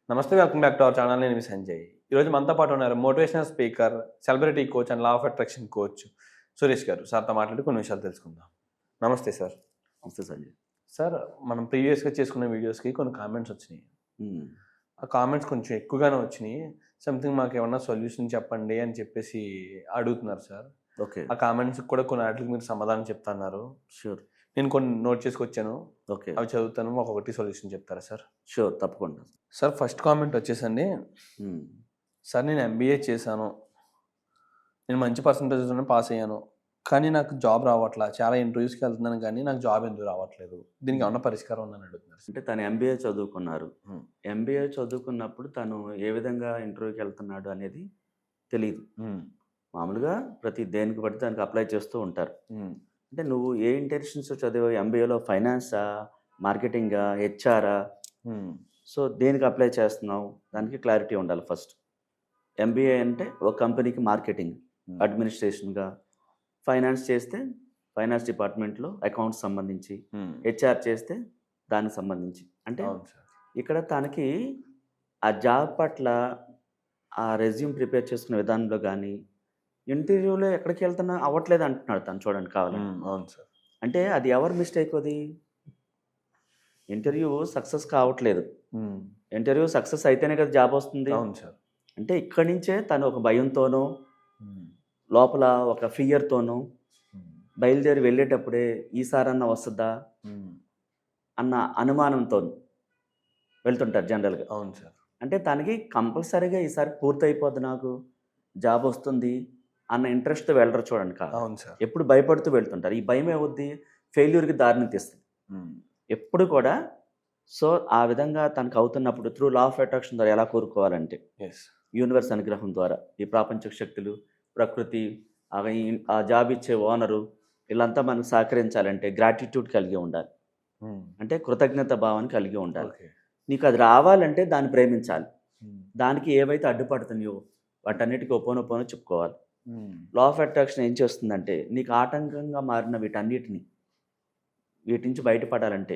నమస్తే, welcome back to our channel. నేను మీ సంజయ్. ఈరోజు మనతో పాటు ఉన్నారు motivational speaker, celebrity coach and law of attraction coach Suresh గారు. సార్తో మాట్లాడి కొన్ని విషయాలు తెలుసుకుందాం. నమస్తే సార్. నమస్తే సంజయ్. సార్, మనం ప్రీవియస్గా చేసుకున్న వీడియోస్కి కొన్ని కామెంట్స్ వచ్చినాయి. ఆ కామెంట్స్ కొంచెం ఎక్కువగానే వచ్చినాయి. సంథింగ్ మాకు ఏమన్నా సొల్యూషన్ చెప్పండి అని చెప్పేసి అడుగుతున్నారు సార్. ఓకే. ఆ కామెంట్స్కి కూడా కొన్ని వాటికి మీరు సమాధానం చెప్తున్నారు. షూర్. నేను కొన్ని నోట్ చేసుకొచ్చాను. ఓకే. అవి చదువుతాను, ఒక్కొక్కటి సొల్యూషన్ చెప్తారా సార్? షూర్, తప్పకుండా. సార్, ఫస్ట్ కామెంట్ వచ్చేసండి, సార్ నేను ఎంబీఏ చేశాను, నేను మంచి పర్సంటేజ్లోనే పాస్ అయ్యాను, కానీ నాకు జాబ్ రావట్లా. చాలా ఇంటర్వ్యూస్కి వెళ్తున్నాను కానీ నాకు జాబ్ ఎందుకు రావట్లేదు, దీనికి ఏమన్నా పరిష్కారం ఉందని అడుగుతున్నారు. అంటే తను ఎంబీఏ చదువుకున్నారు. ఎంబీఏ చదువుకున్నప్పుడు తను ఏ విధంగా ఇంటర్వ్యూకి వెళ్తున్నాడు అనేది తెలియదు. మామూలుగా ప్రతి దేనికి బట్టి దానికి అప్లై చేస్తూ ఉంటారు. అంటే నువ్వు ఏ ఇంటెన్షన్స్ చదివావు? ఎంబీఏలో ఫైనాన్సా, మార్కెటింగా, హెచ్ఆరా? సో దేనికి అప్లై చేస్తున్నావు దానికి క్లారిటీ ఉండాలి ఫస్ట్. ఎంబీఏ అంటే ఒక కంపెనీకి మార్కెటింగ్, అడ్మినిస్ట్రేషన్గా, ఫైనాన్స్ చేస్తే ఫైనాన్స్ డిపార్ట్మెంట్లో అకౌంట్స్ సంబంధించి, హెచ్ఆర్ చేస్తే దానికి సంబంధించి. అంటే ఇక్కడ తనకి ఆ జాబ్ పట్ల ఆ రెజ్యూమ్ ప్రిపేర్ చేసుకునే విధానంలో కానీ, ఇంటర్వ్యూలో ఎక్కడికి వెళ్తున్నా అవ్వట్లేదు అంటున్నాడు తను. చూడండి కావాలి. అవును సార్. అంటే అది ఎవరి మిస్టేక్? అది ఇంటర్వ్యూ సక్సెస్ కావట్లేదు. ఇంటర్వ్యూ సక్సెస్ అయితేనే కదా జాబ్ వస్తుంది. అవును సార్. అంటే ఇక్కడి నుంచే తను ఒక భయంతోనో, లోపల ఒక ఫియర్తోనో బయలుదేరి వెళ్ళేటప్పుడే ఈసారన్నా వస్తుందా అన్న అనుమానంతో వెళ్తుంటారు జనరల్గా. అవును సార్. అంటే తనకి కంపల్సరీగా ఈసారి పూర్తయిపోద్ది, నాకు జాబ్ వస్తుంది అన్న ఇంట్రెస్ట్తో వెళ్ళరు. చూడండి కాదు. అవును సార్. ఎప్పుడు భయపడుతూ వెళ్తుంటారు. ఈ భయం ఏమవుద్ది? ఫెయిల్యూర్కి దారిని తీస్తుంది ఎప్పుడు కూడా. సో ఆ విధంగా తనకు అవుతున్నప్పుడు త్రూ లా ఆఫ్ అట్రాక్షన్ ద్వారా ఎలా కోరుకోవాలంటే, యూనివర్స్ అనుగ్రహం ద్వారా ఈ ప్రాపంచిక శక్తులు, ప్రకృతి, ఆ జాబ్ ఇచ్చే ఓనరు, వీళ్ళంతా మనకు సహకరించాలంటే గ్రాటిట్యూడ్ కలిగి ఉండాలి. అంటే కృతజ్ఞత భావాన్ని కలిగి ఉండాలి. నీకు అది రావాలంటే దాన్ని ప్రేమించాలి. దానికి ఏవైతే అడ్డుపడుతున్నాయో వాటన్నిటికీ ఒపోనొపోనో చెప్పుకోవాలి. లా ఆఫ్ అట్రాక్షన్ ఏం చేస్తుందంటే, నీకు ఆటంకంగా మారిన వీటి నుంచి బయటపడాలంటే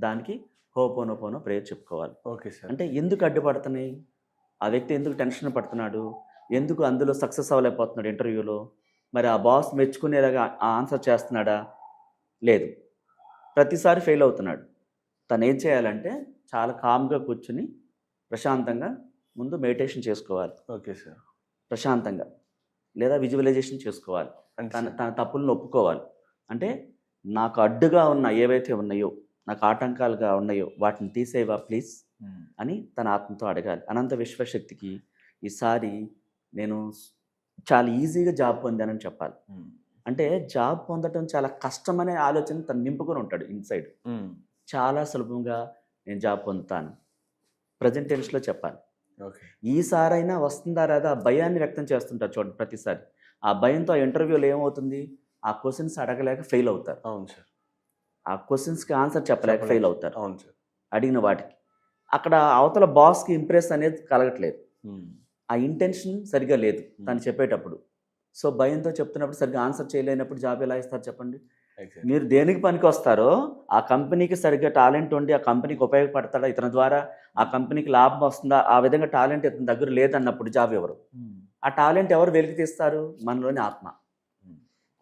దానికి హోపోనోపోనో ప్రేయర్ చెప్పుకోవాలి. Okay sir. అంటే ఎందుకు అడ్డుపడుతున్నాయి, ఆ వ్యక్తి ఎందుకు టెన్షన్ పడుతున్నాడు, ఎందుకు అందులో సక్సెస్ అవ్వలేకపోతున్నాడు ఇంటర్వ్యూలో, మరి ఆ బాస్ మెచ్చుకునేలాగా ఆన్సర్ చేస్తున్నాడా? లేదు, ప్రతిసారి ఫెయిల్ అవుతున్నాడు. తను ఏం చేయాలంటే చాలా కామ్గా కూర్చుని ప్రశాంతంగా ముందు మెడిటేషన్ చేసుకోవాలి. Okay sir. ప్రశాంతంగా, లేదా విజువలైజేషన్ చేసుకోవాలి. తన తప్పులను ఒప్పుకోవాలి. అంటే నాకు అడ్డుగా ఉన్న ఏవైతే ఉన్నాయో, నాకు ఆటంకాలుగా ఉన్నాయో వాటిని తీసేవా ప్లీజ్ అని తన ఆత్మతో అడగాలి. అనంత విశ్వశక్తికి ఈసారి నేను చాలా ఈజీగా జాబ్ పొందానని చెప్పాలి. అంటే జాబ్ పొందడం చాలా కష్టమనే ఆలోచన తను నింపుకొని ఉంటాడు ఇన్సైడ్. చాలా సులభంగా నేను జాబ్ పొందుతాను ప్రజెంట్ టెన్స్లో చెప్పాలి. ఈసారైనా వస్తుందా రాదా ఆ భయాన్ని వ్యక్తం చేస్తుంటారు చూడండి ప్రతిసారి. ఆ భయంతో ఆ ఇంటర్వ్యూలో ఏమవుతుంది, ఆ క్వశ్చన్స్ అడగలేక ఫెయిల్ అవుతారు. అవును సార్. ఆ క్వశ్చన్స్కి ఆన్సర్ చెప్పలేక ఫెయిల్ అవుతారు. అవును సార్. అడిగిన వాటికి అక్కడ అవతల బాస్కి ఇంప్రెస్ అనేది కలగట్లేదు. ఆ ఇంటెన్షన్ సరిగ్గా లేదు తను చెప్పేటప్పుడు. సో భయంతో చెప్తున్నప్పుడు సరిగ్గా ఆన్సర్ చేయలేనప్పుడు జాబ్ ఎలా ఇస్తారు చెప్పండి? మీరు దేనికి పనికి వస్తారో ఆ కంపెనీకి సరిగ్గా టాలెంట్ ఉండి ఆ కంపెనీకి ఉపయోగపడతాడా, ఇతని ద్వారా ఆ కంపెనీకి లాభం వస్తుందా, ఆ విధంగా టాలెంట్ ఇతని దగ్గర లేదన్నప్పుడు జాబ్ ఎవరు? ఆ టాలెంట్ ఎవరు వెలికి తీస్తారు? మనలోని ఆత్మ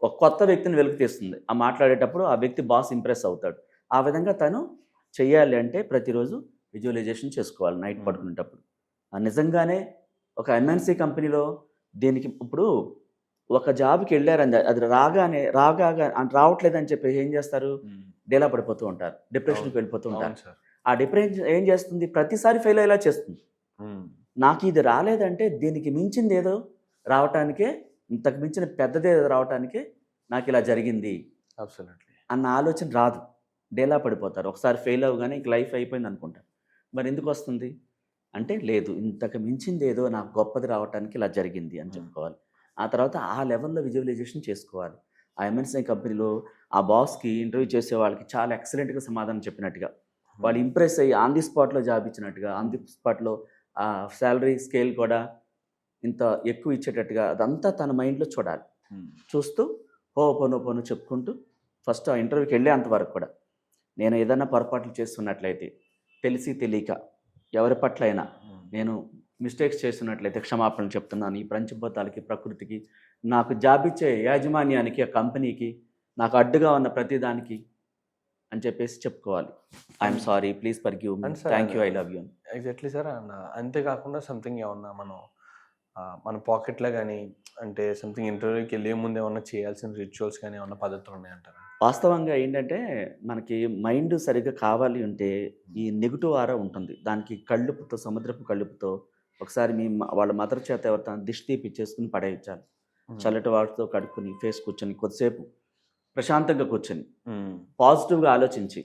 ఒక కొత్త వ్యక్తిని వెలికి తీస్తుంది. ఆ మాట్లాడేటప్పుడు ఆ వ్యక్తి బాస్ ఇంప్రెస్ అవుతాడు. ఆ విధంగా తను చెయ్యాలి అంటే ప్రతిరోజు విజువలైజేషన్ చేసుకోవాలి నైట్ పడుకునేటప్పుడు. నిజంగానే ఒక ఎంఎన్సీ కంపెనీలో దీనికి ఇప్పుడు ఒక జాబ్కి వెళ్ళారని అది రావట్లేదని చెప్పి ఏం చేస్తారు? డేలా పడిపోతూ ఉంటారు, డిప్రెషన్కి వెళ్ళిపోతూ ఉంటారు. ఆ డిప్రెషన్ ఏం చేస్తుంది? ప్రతిసారి ఫెయిల్ అయ్యేలా చేస్తుంది. నాకు ఇది రాలేదంటే దీనికి మించింది ఏదో రావటానికే, ఇంతకు మించిన పెద్దదే రావటానికే నాకు ఇలా జరిగింది అన్న ఆలోచన రాదు. డేలా పడిపోతారు. ఒకసారి ఫెయిల్ అవ్వగానే ఇంక లైఫ్ అయిపోయింది అనుకుంటారు. మరి ఎందుకు వస్తుంది అంటే, లేదు ఇంతకు మించింది ఏదో నాకు గొప్పది రావటానికి ఇలా జరిగింది అని చెప్పుకోవాలి. ఆ తర్వాత ఆ లెవెల్లో విజువలైజేషన్ చేసుకోవాలి. ఆ ఎంఎన్సీ కంపెనీలో ఆ బాస్కి ఇంటర్వ్యూ చేసే వాళ్ళకి చాలా ఎక్సలెంట్గా సమాధానం చెప్పినట్టుగా, వాళ్ళు ఇంప్రెస్ అయ్యి ఆన్ ది స్పాట్లో జాబ్ ఇచ్చినట్టుగా, ఆన్ ది స్పాట్లో ఆ శాలరీ స్కేల్ కూడా ఇంత ఎక్కువ ఇచ్చేటట్టుగా అదంతా తన మైండ్లో చూడాలి. చూస్తూ పోను చెప్పుకుంటూ ఫస్ట్ ఆ ఇంటర్వ్యూకి వెళ్ళే అంతవరకు కూడా నేను ఏదైనా పొరపాట్లు చేస్తున్నట్లయితే తెలిసి తెలియక ఎవరి పట్ల అయినా నేను మిస్టేక్స్ చేస్తున్నట్లయితే క్షమాపణలు చెప్తున్నాను. ఈ పంచభూతాలకి, ప్రకృతికి, నాకు జాబ్ ఇచ్చే యాజమాన్యానికి, ఆ కంపెనీకి, నాకు అడ్డుగా ఉన్న ప్రతిదానికి అని చెప్పేసి చెప్పుకోవాలి. I'm sorry, please forgive me, and sir thank you, I love you. Exactly sir. And అంతేకాకుండా సంథింగ్ ఏమన్నా మనం మన పాకెట్లో కానీ అంటే సంథింగ్ ఇంటర్వ్యూకి వెళ్ళే ముందు ఏమన్నా చేయాల్సిన రిచువల్స్ కానీ ఏమన్నా పద్ధతులు ఉన్నాయంటారా? వాస్తవంగా ఏంటంటే మనకి మైండ్ సరిగ్గా కావాలి అంటే ఈ నెగిటివ్ ఆరా ఉంటుంది. దానికి కళ్ళుపుతో, సముద్రపు కళ్ళుపుతో ఒకసారి వాళ్ళ మదర్ చేత ఎవరితో దిష్టి తీపిచ్చేసుకుని పడేయించాలి. చల్లటి వాటితో కడుక్కుని ఫేస్ కూర్చొని కొద్దిసేపు ప్రశాంతంగా కూర్చొని పాజిటివ్గా ఆలోచించి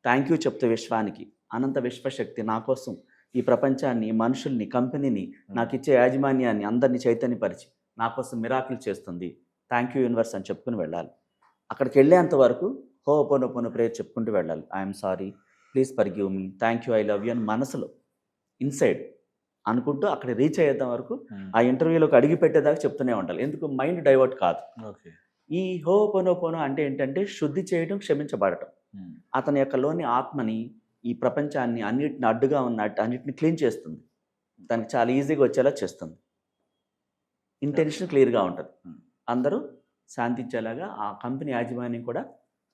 థ్యాంక్ యూ చెప్తే విశ్వానికి, అనంత విశ్వశక్తి నా కోసం ఈ ప్రపంచాన్ని, మనుషుల్ని, కంపెనీని, నాకు ఇచ్చే యాజమాన్యాన్ని అందరినీ చైతన్యపరిచి నా కోసం మిరాకిల్ చేస్తుంది, థ్యాంక్ యూ యూనివర్స్ అని చెప్పుకుని వెళ్ళాలి. అక్కడికి వెళ్ళేంత వరకు హోపోనోపోనో ప్రేయర్ చెప్పుకుంటూ వెళ్ళాలి. I'm sorry, please forgive me, thank you, I love you అని మనసులో ఇన్సైడ్ అనుకుంటూ అక్కడ రీచ్ అయ్యేంత వరకు ఆ ఇంటర్వ్యూలోకి అడిగి పెట్టేదాకా చెప్తూనే ఉండాలి. ఎందుకు మైండ్ డైవర్ట్ కాదు. ఓకే. ఈ హోపోనోపోనో అంటే ఏంటంటే శుద్ధి చేయడం, క్షమించబడటం. అతని యొక్క లోని ఆత్మని, ఈ ప్రపంచాన్ని, అన్నిటిని అడ్డుగా ఉన్నట్టు అన్నిటిని క్లీన్ చేస్తుంది. దానికి చాలా ఈజీగా వచ్చేలా చేస్తుంది. ఇంటెన్షన్ క్లియర్గా ఉంటుంది. అందరూ శాంతించేలాగా ఆ కంపెనీ యాజమాన్యం కూడా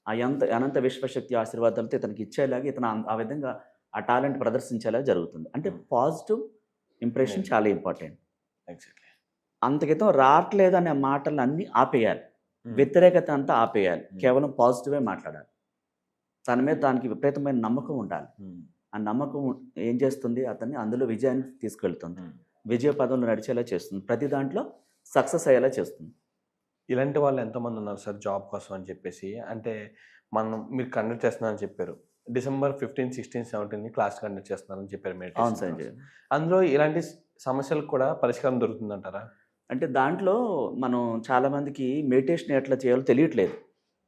ఆ అనంత విశ్వశక్తి ఆశీర్వాదాలతో ఇతనికి ఇచ్చేలాగా, ఇతను ఆ విధంగా ఆ టాలెంట్ ప్రదర్శించేలా జరుగుతుంది. అంటే పాజిటివ్ ఇంప్రెషన్ చాలా ఇంపార్టెంట్. ఎగ్జాక్ట్లీ. అంతకితం రావట్లేదు అనే మాటలు అన్నీ ఆపేయాలి. వ్యతిరేకత అంతా ఆపేయాలి. కేవలం పాజిటివే మాట్లాడాలి. తన మీద దానికి విపరీతమైన నమ్మకం ఉండాలి. ఆ నమ్మకం ఏం చేస్తుంది, అతన్ని అందులో విజయాన్ని తీసుకెళ్తుంది, విజయ పదంలో నడిచేలా చేస్తుంది, ప్రతి దాంట్లో సక్సెస్ అయ్యేలా చేస్తుంది. ఇలాంటి వాళ్ళు ఎంతోమంది ఉన్నారు సార్ జాబ్ కోసం అని చెప్పేసి. అంటే మీరు కండక్ట్ చేస్తున్నారని చెప్పారు. December 15, 16, 17 క్లాస్ కండక్ట్ చేస్తున్నారని చెప్పారు అవును మెడిటేషన్. సంజయ్. అందులో ఇలాంటి సమస్యలకు కూడా పరిష్కారం దొరుకుతుందంటారా? అంటే దాంట్లో మనం చాలామందికి మెడిటేషన్ ఎట్లా చేయాలో తెలియట్లేదు.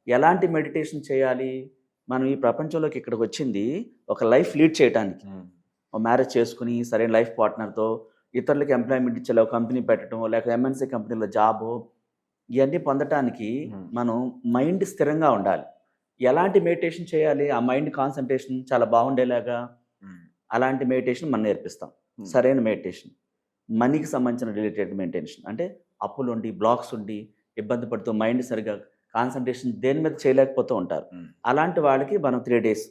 ఎలాంటి మెడిటేషన్ చేయాలి? మనం ఈ ప్రపంచంలోకి ఇక్కడికి వచ్చింది ఒక లైఫ్ లీడ్ చేయడానికి. మ్యారేజ్ చేసుకుని సరైన లైఫ్ పార్ట్నర్తో ఇతరులకి ఎంప్లాయ్మెంట్ ఇచ్చేలా కంపెనీ పెట్టడం, లేక ఎంఎన్సీ కంపెనీలో జాబు, ఇవన్నీ పొందటానికి మనం మైండ్ స్థిరంగా ఉండాలి. ఎలాంటి మెడిటేషన్ చేయాలి? ఆ మైండ్ కాన్సన్ట్రేషన్ చాలా బాగుండేలాగా అలాంటి మెడిటేషన్ మనం నేర్పిస్తాం. సరైన మెడిటేషన్, మనీకి సంబంధించిన రిలేటెడ్ మెడిటేషన్, అంటే అప్పులు ఉండి, బ్లాక్స్ ఉండి, ఇబ్బంది పడుతూ మైండ్ సరిగా కాన్సన్ట్రేషన్ దేని మీద చేయలేకపోతూ ఉంటారు. అలాంటి వాళ్ళకి మనం 3 days,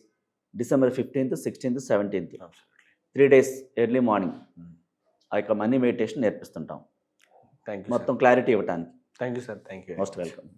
December 15th, 16th, 17th 3 days early morning ఆ యొక్క మనీ మెడిటేషన్ నేర్పిస్తుంటాం. Thank you. మొత్తం క్లారిటీ ఇవ్వటానికి. Thank you sir. Thank you. Most welcome.